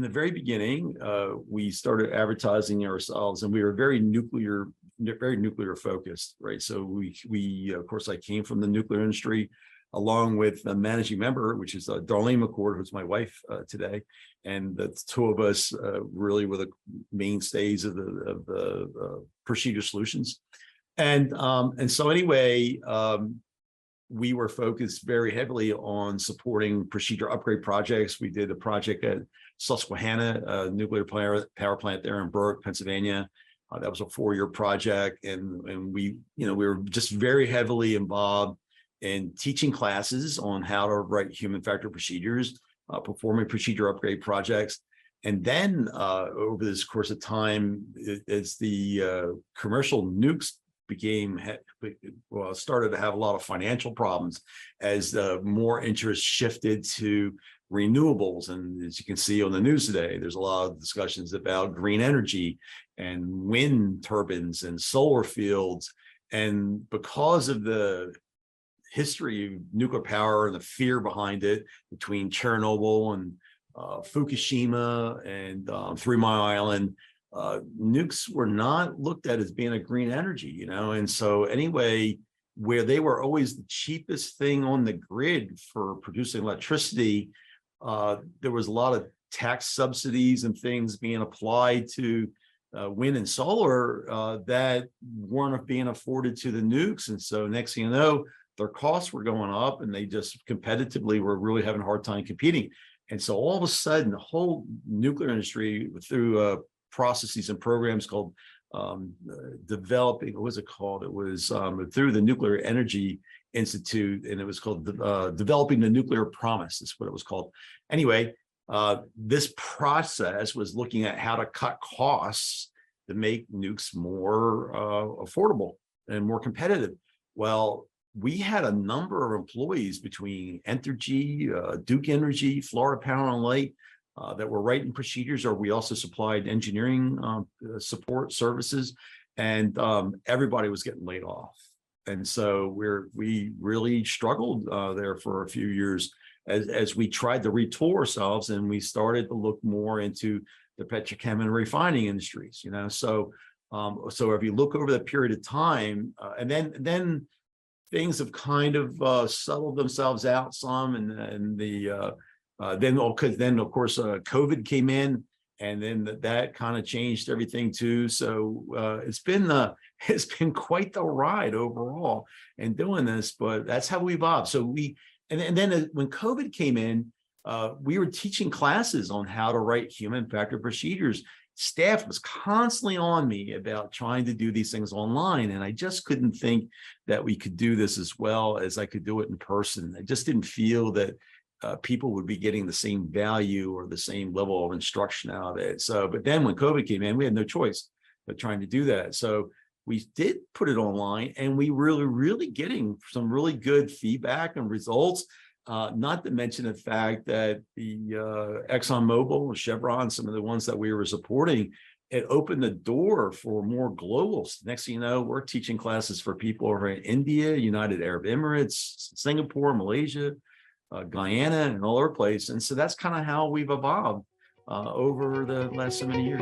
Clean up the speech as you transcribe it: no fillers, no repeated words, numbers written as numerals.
the very beginning, we started advertising ourselves, and we were very nuclear focused, right? So we of course, I came from the nuclear industry, along with the managing member, which is Darlene McCord, who's my wife today, and the two of us really were the mainstays of the procedure solutions, and so anyway. We were focused very heavily on supporting procedure upgrade projects. We did a project at Susquehanna, a nuclear power plant there in Berwick, Pennsylvania. That was a 4-year project, and we were just very heavily involved in teaching classes on how to write human factor procedures, performing procedure upgrade projects. And then over this course of time, as the commercial nukes started to have a lot of financial problems as more interest shifted to renewables. And as you can see on the news today, there's a lot of discussions about green energy and wind turbines and solar fields. And because of the history of nuclear power and the fear behind it between Chernobyl and Fukushima and 3 Mile Island, nukes were not looked at as being a green energy, and so anyway, where they were always the cheapest thing on the grid for producing electricity, there was a lot of tax subsidies and things being applied to wind and solar that weren't being afforded to the nukes. And so next thing you know, their costs were going up, and they just competitively were really having a hard time competing. And so all of a sudden, the whole nuclear industry, through processes and programs called developing, what was it called? It was through the Nuclear Energy Institute, and it was called Developing the Nuclear Promise, is what it was called. Anyway, this process was looking at how to cut costs to make nukes more affordable and more competitive. Well, we had a number of employees between Entergy, Duke Energy, Florida Power and Light, that were writing procedures, or we also supplied engineering support services, and everybody was getting laid off. And so we really struggled there for a few years as we tried to retool ourselves, and we started to look more into the petrochem and refining industries. So if you look over the period of time, and then things have kind of settled themselves out some, and then of course COVID came in, and then that kind of changed everything too. So it's been quite the ride overall in doing this, but that's how we evolved. So and then when COVID came in, we were teaching classes on how to write human factor procedures. Staff was constantly on me about trying to do these things online, and I just couldn't think that we could do this as well as I could do it in person. I just didn't feel that people would be getting the same value or the same level of instruction out of it. So, but then when COVID came in, we had no choice but trying to do that. So we did put it online, and we really getting some really good feedback and results. Not to mention the fact that the ExxonMobil, Chevron, some of the ones that we were supporting, it opened the door for more globals. Next thing you know, we're teaching classes for people over in India, United Arab Emirates, Singapore, Malaysia, Guyana, and all over the place. And so that's kind of how we've evolved over the last so many years.